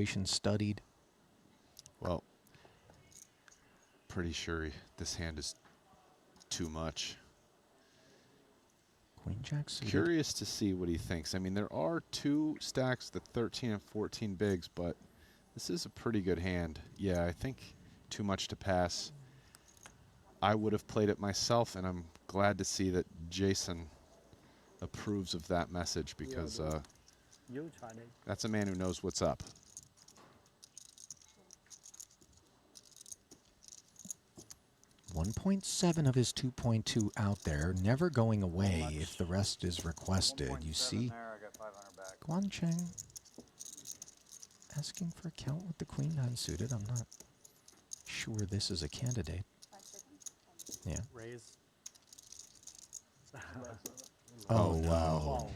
situation studied? Well, pretty sure this hand is too much. Queen Jack suited. Curious to see what he thinks. I mean, there are two stacks, the 13 and 14 bigs, but this is a pretty good hand. Yeah, I think too much to pass. I would have played it myself, and I'm glad to see that Jason approves of that message, because that's a man who knows what's up. .7 of his 2.2 out there, never going away if the rest is requested. You see, Guan Chang asking for a count with the queen unsuited. I'm not sure this is a candidate. Yeah. Raise. Oh, wow.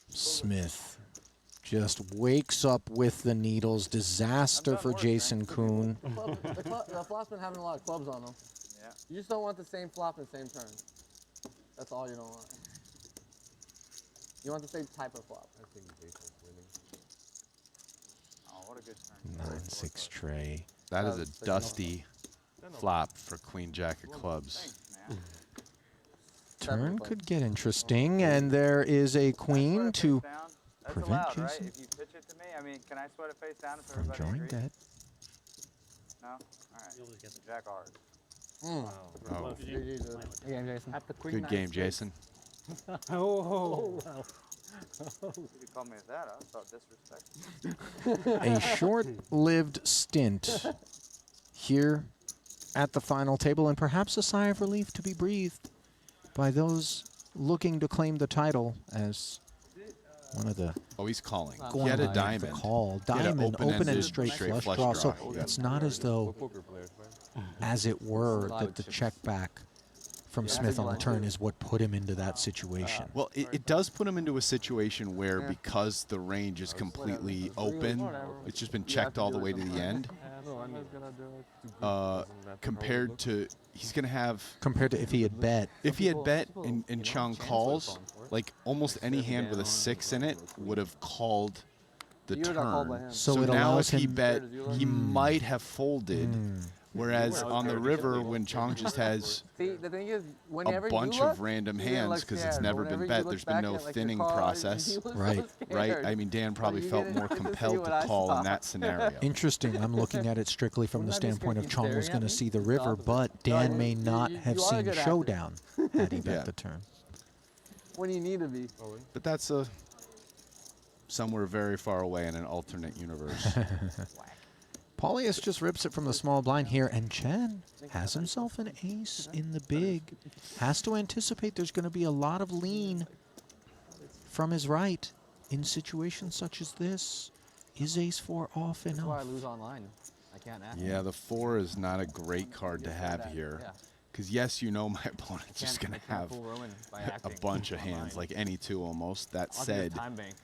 Smith just wakes up with the needles. Disaster for Jason Coon. The flop's been having a lot of clubs on them. Yeah. You just don't want the same flop and same turn. That's all you don't want. You want the same type of flop. I think Jason's winning. Oh, what a good turn. 9-6 tray. That is a dusty flop for Queen Jack of clubs. Thanks, man. Turn could get interesting, and there is a queen to That's prevent allowed, right? Jason If you pitch it to me, I mean, can I sweat it face down if from everybody drawing agrees? dead. No? All right. You'll just get the Jack ours. Wow. Oh. Good game, Jason. At the queen Good game, Jason. Oh, wow. You could call me that. I thought disrespect. A short-lived stint here at the final table, and perhaps a sigh of relief to be breathed by those looking to claim the title as one of the Oh, he's calling. going He had a to diamond. call. He had a Diamond, open and open-ended straight straight flush flush draw. draw. So Yeah. it's not as though, as it were, that the check back from Smith on the turn is what put him into that situation. Well, it does put him into a situation where, because the range is completely open, it's just been checked all the way to the end, compared to, he's going to have, Compared to if he had bet. if he had bet and Chong calls, like almost any hand with a 6 in it would have called the You would've got called by turn. him. So So it now allows if he him- bet, he might have folded. Whereas on the river, when Chong just has See, the thing is, a whenever bunch you look, of random you're gonna hands, look because it's scared, never but been whenever you bet, look there's been back no at, like, your thinning call, process. you look so Right. Right? scared. I mean, Dan probably you felt didn't more get to see compelled what to I call saw. in that scenario. Interesting. I'm looking at it strictly from the Wouldn't that be standpoint of scared Chong you was staring going to at see me? the It's river, opposite. but Dan No, may you- not you have are a seen good actor. Showdown had he bet Yeah. the turn. When you need to be. But that's somewhere very far away in an alternate universe. Paulius just rips it from the small blind here, and Chen has himself an ace in the big. Has to anticipate there's going to be a lot of lean from his right in situations such as this. Is ace-4 off That's why I enough? lose online. I can't act. Yeah, the 4 is not a great card to have here. Yeah. Because yes, you know my opponent's just going to have a bunch of hands, like any 2 almost. That said, Time bank.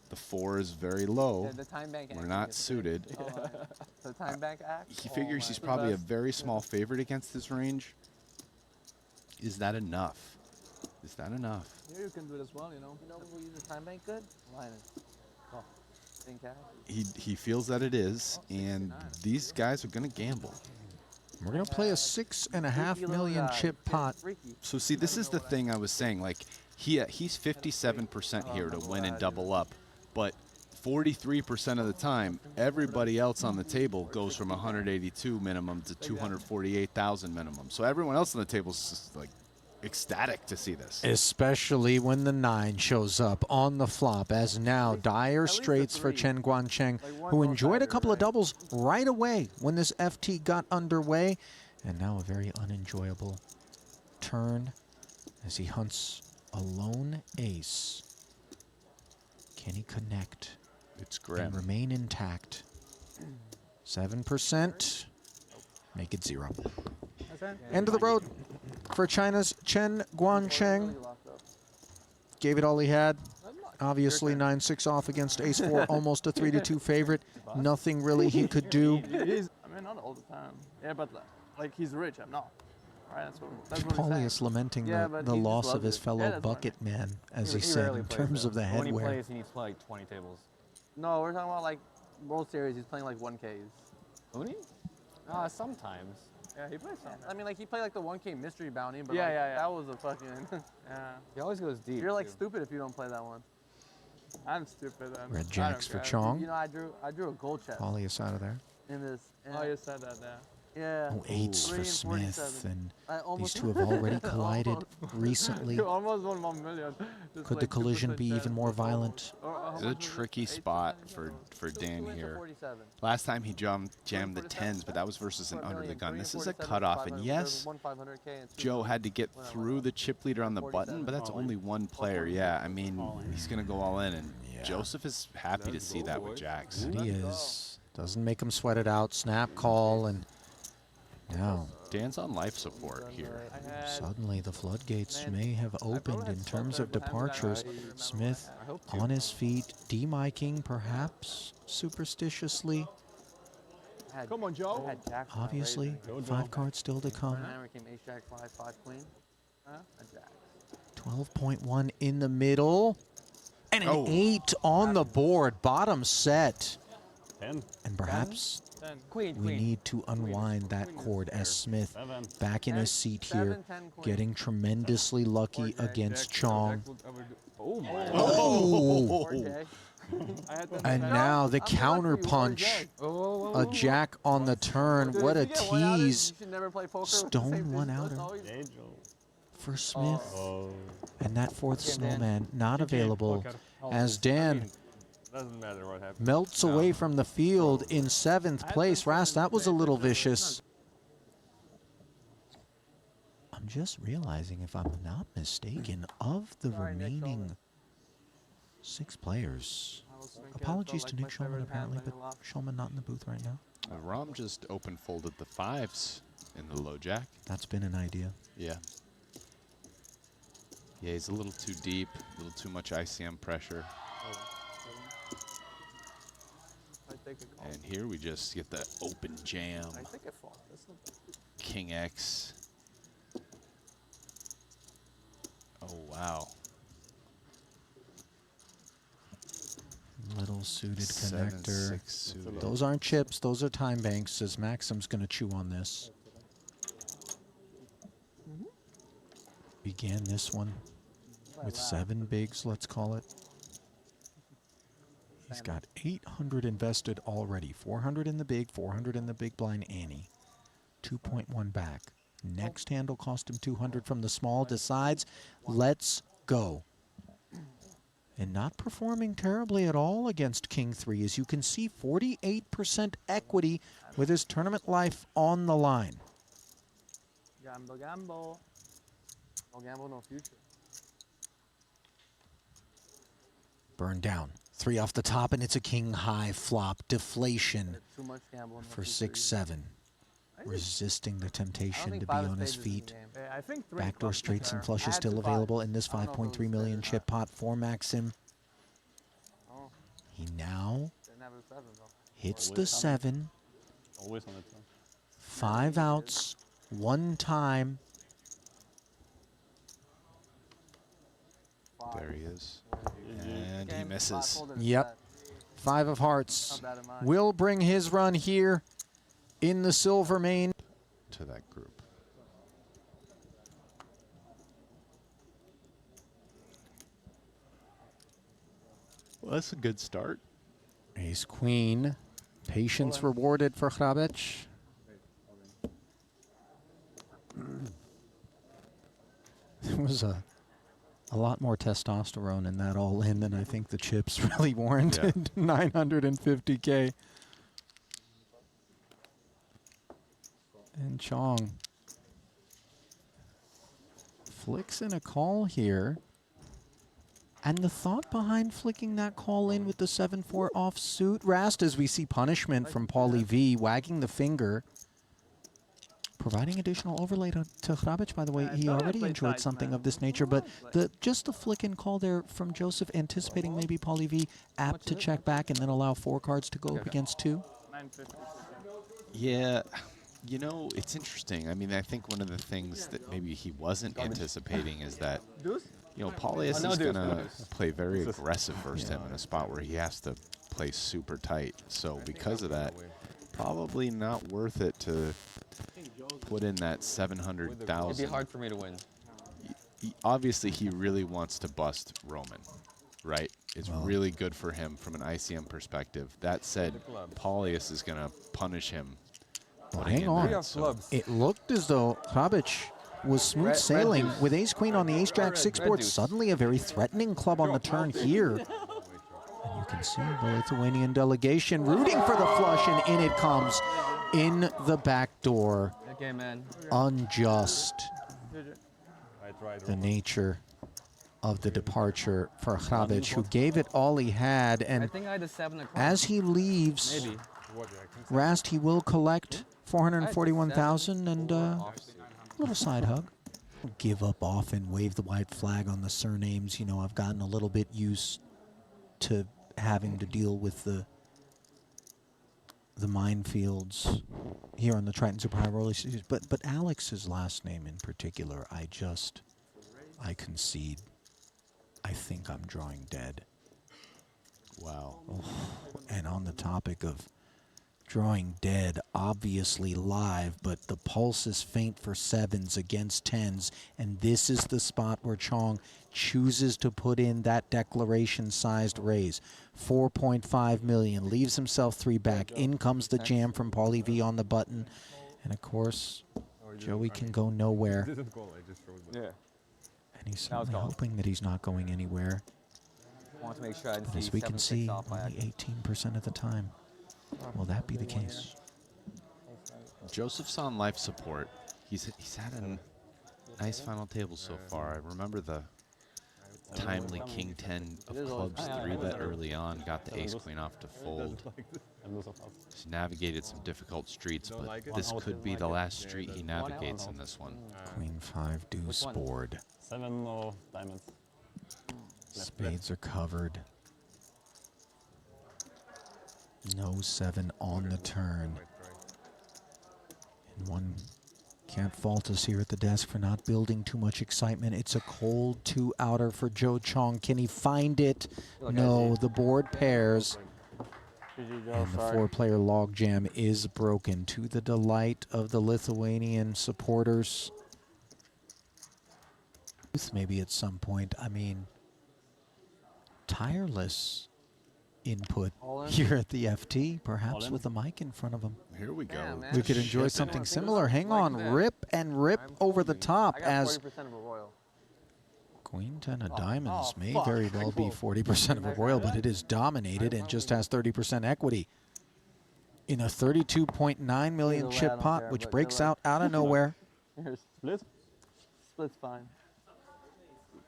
the 4 is very low. The time bank We're acting not is suited. the time bank act. He figures he's probably a very small favorite against this range. Is that enough? Is that enough? Yeah, you can do it as well, you know. You know who uses time bank good? Linus. Oh, think cash. He feels that it is, and these guys are going to gamble. We're going to play a $6.5 million chip pot. So see, this is the thing I was saying. Like, he's 57% here to win and double up, but 43% of the time, everybody else on the table goes from 182 minimum to 248,000 minimum. So everyone else on the table is just like ecstatic to see this. Especially when the 9 shows up on the flop, as now dire straits for Chen Guan Chang, who enjoyed a couple of doubles right away when this FT got underway, and now a very unenjoyable turn as he hunts a lone ace. Can he connect It's and grim. remain intact? 7%. Make it 0. End of the road for China's Chen Guan Chang. Gave it all he had. Obviously 9-6 off against ace-4, almost a 3-2 favorite. Nothing really he could do. I mean, not all the time. Yeah, but like he's rich. I'm not. Right? That's what he's saying. Paulius lamenting Yeah, the but the he just loss of loves his it. fellow Yeah, that's what I bucket man, as He he said, rarely in plays terms though. of the When he headwear. plays, he needs to play like 20 tables. No, we're talking about like World Series. He's playing like 1Ks. Uni? Sometimes. Yeah, he plays sometimes. I mean, like he played like the 1K mystery bounty, but Yeah, like, yeah, yeah. that was a fucking. Yeah. He always goes deep. You're like too. stupid if you don't play that one. I'm stupid then. Red I jacks don't for care. Chong. You know, I drew a gold chest Paulius out of there. in this. Oh, you said that, yeah. Yeah. Oh, eights 3 for and Smith, 47. and I these almost two have already collided Almost. recently. You almost won 1 million. Just Could the like collision 2% be even chance. more violent? It's a tricky spot for Dan here. 47. Last time he jammed the 10s, but that was versus an under the gun. This is a cutoff, and yes, Joe had to get through the chip leader on the button, but that's only one player. Yeah, I mean, he's going to go all in, and Joseph is happy to see that with jacks. That he is. Doesn't make him sweat it out. Snap call, and now Dan's on life support here. suddenly the floodgates may have opened in terms of departures. Smith on his feet, demiking perhaps superstitiously. Come on, Joe. Obviously, 5 cards still to come. Came ace jack 5 queen. A jack. 12.1 in the middle. And an Oh. 8 on the board. Bottom set. 10. And perhaps Queen. we need to unwind that cord as Smith 7. back in his seat here, 7, 10 queen. getting tremendously lucky against Chong. Oh my. Oh! 4J. I had And now the counter punch. A jack on the turn. What a tease. You should never play poker with the Stone same one dude. outer Angel. for Smith. Oh. And that fourth snowman not You can't available fuck as I Dan mean, doesn't matter what happens. melts away from the field in 7th place. Rast, that was a little vicious. I'm just realizing, if I'm not mistaken, of the remaining 6 players. Apologies to Nick Shulman, apparently, but Shulman not in the booth right now. Rom just open folded the 5s in the low jack. That's been an idea. Yeah. Yeah, he's a little too deep, a little too much ICM pressure. And here we just get the open jam. I think it falls. That's not bad. King X. Oh, wow. Little suited 7, connector. 6 suited. Those aren't chips, those are time banks, as Maxim's going to chew on this. Began this one with 7 bigs, let's call it. He's got 800 invested already. 400 in the big, 400 in the big blind Annie. 2.1 back. Next handle cost him 200 from the small. Decides, let's go. And not performing terribly at all against King 3. As you can see, 48% equity with his tournament life on the line. Gamble, gamble. No gamble, no future. Burn down. 3 off the top, and it's a king high flop. Deflation Too much gamble. No for future. 6-7. Resisting the I don't temptation think to be 5 of on his spades is in feet. the game. I think 3 Backdoor clubs straights and are- flushes Add still to available 5. in this I don't know if it was 5.3 million spades or chip pot for Maxim. Oh, He now didn't have a 7 though. hits the 7. Always on the top. 5 outs, 1 time. There he is. And he misses. Yep. 5 of hearts Not bad in mine. will bring his run here in the silver main. To that group. Well, that's a good start. Ace queen. Patience rewarded for Kovach. There was a lot more testosterone in that all-in than I think the chips really warranted. 950K. And Chong flicks in a call here. And the thought behind flicking that call in with the 7-4 offsuit, Rast, as we see punishment from Paulie V, wagging the finger, providing additional overlay to Kovach. By the way, he already enjoyed something of this nature, but just the flick and call there from Joseph, anticipating maybe Paulie V apt to check back and then allow 4 cards to go up against 2. 950. Yeah, you know, it's interesting. I mean, I think one of the things that maybe he wasn't anticipating is that You know, Paulius no, is dude, going no, to dude. play very aggressive versus him in a spot where he has to play super tight. So because of that, probably not worth it to put in that 700,000. It'd be hard for me to win. Obviously, he really wants to bust Roman, right? It's really good for him from an ICM perspective. That said, Paulius is going to punish him. Well, hang on. So It looked as though Kovach was smooth sailing with ace-queen on the ace-jack-6 board. Suddenly a very threatening club on the turn here. And you can see the Lithuanian delegation rooting for the flush, and in it comes in the back door. Okay, man. Unjust. The nature of the departure for Kovach, who gave it all he had, I and think I had a 7 o'clock. as he leaves, Maybe. Rast, he will collect 441,000 and a little side hug. Give up often, wave the white flag on the surnames. You know, I've gotten a little bit used to having to deal with the minefields here on the Triton Super High Roller Series. But Alex's last name in particular, I concede. I think I'm drawing dead. wow. And on the topic of drawing dead, obviously live, but the pulse is faint for 7s against 10s, and this is the spot where Chong chooses to put in that declaration-sized raise. 4.5 million, leaves himself 3 back. In comes the jam from Paulie V on the button, and of course, Joey can go nowhere. Yeah. And he's certainly hoping that he's not going anywhere. I want to make sure I didn't But as see we can 7-6 see, off by only 18% of the time will that be the case. Joseph's on life support. He's had a nice final table so far. I remember the timely King 10 of clubs 3-bet early on, got the ace-queen off to fold. He's navigated some difficult streets, but this could be the last street he navigates in this one. Queen 5 deuce board. 7 or diamonds. Spades are covered. No 7 on the turn. And one can't fault us here at the desk for not building too much excitement. It's a cold 2-outer for Joe Chong. Can he find it? No, the board pairs. And the 4-player logjam is broken to the delight of the Lithuanian supporters. Maybe at some point, I mean, tireless input here at the FT, perhaps with a mic in front of him. Here we go. Yeah, man. We could enjoy something similar. Hang on, rip and rip over the top I got as 40% of a royal. Queen 10 of diamonds may very well be 40% of a royal, but it is dominated and just has 30% equity in a 32.9 million Either way, I chip don't pot, care, which but breaks you're out of nowhere. Here's Split? split's fine.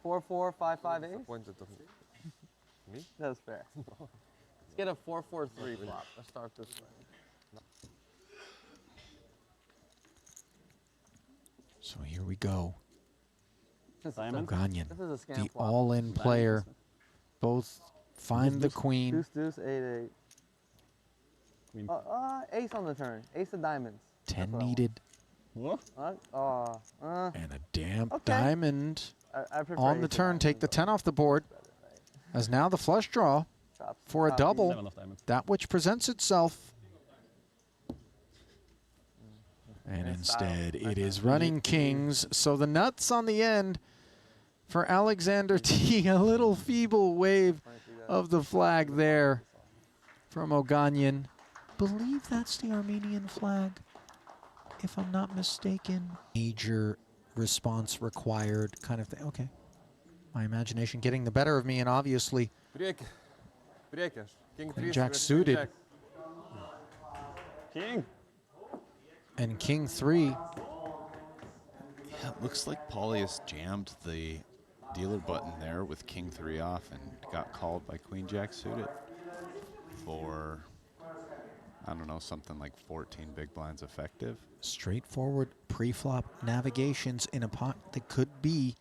4-4, 5-5 ace. That's fair. Let's get a 4-4-3 flop. Let's start this way. So here we go. Diamond? Ganyan, This is a scam the flop. all-in player. Both find the queen. Deuce, deuce, 8-8. Queen. Ace on the turn. Ace of diamonds. 10 what I want. needed What? and a damp Okay. diamond I prefer on the ace of turn. Take the diamonds, 10 off the board as now the flush draw Chops, for a chops. double. 7 of diamonds. That which presents itself. And Nice instead, style. it is running kings. So the nuts on the end for Alexander T. A little feeble wave of the flag there from Oganyan. Believe that's the Armenian flag, if I'm not mistaken. Major response required kind of thing. Okay. My imagination getting the better of me, and obviously Queen Jack suited King! and King 3. Yeah, it looks like Paulius jammed the dealer button there with King 3 off and got called by Queen Jack suited for, I don't know, something like 14 big blinds effective. Straightforward pre-flop navigations in a pot that could be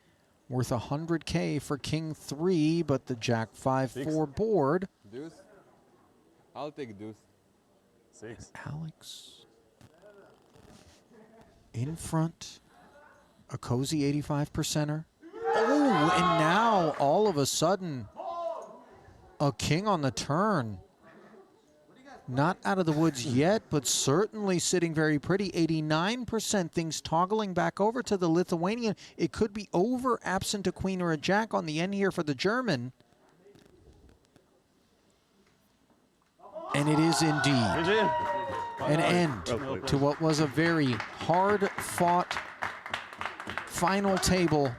worth 100K for King 3, but the Jack 5-4 board. Deuce? I'll take deuce. 6. Alex in front, a cozy 85%er. Oh, and now all of a sudden a king on the turn. Not out of the woods yet, but certainly sitting very pretty. 89%, things toggling back over to the Lithuanian. It could be over, absent a queen or a jack on the end here for the German. And it is indeed an end to what was a very hard-fought final table.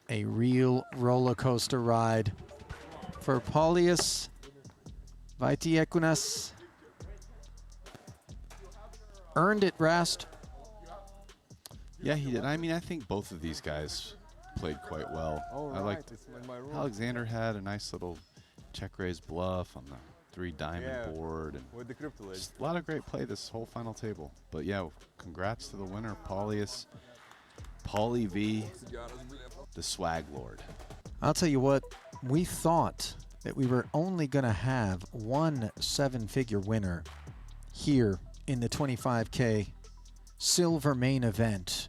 A real roller coaster ride for Paulius Vaitiekunas. Earned it, Rast. Yeah, he did. I mean, I think both of these guys played quite well. I liked Alexander had a nice little check raise bluff on the 3-diamond board, and With the crypto just a lot of great play this whole final table. But yeah, congrats to the winner, Paulius, Paulie V, the swag lord. I'll tell you what, we thought that we were only going to have one 7-figure winner here in the 25K silver main event.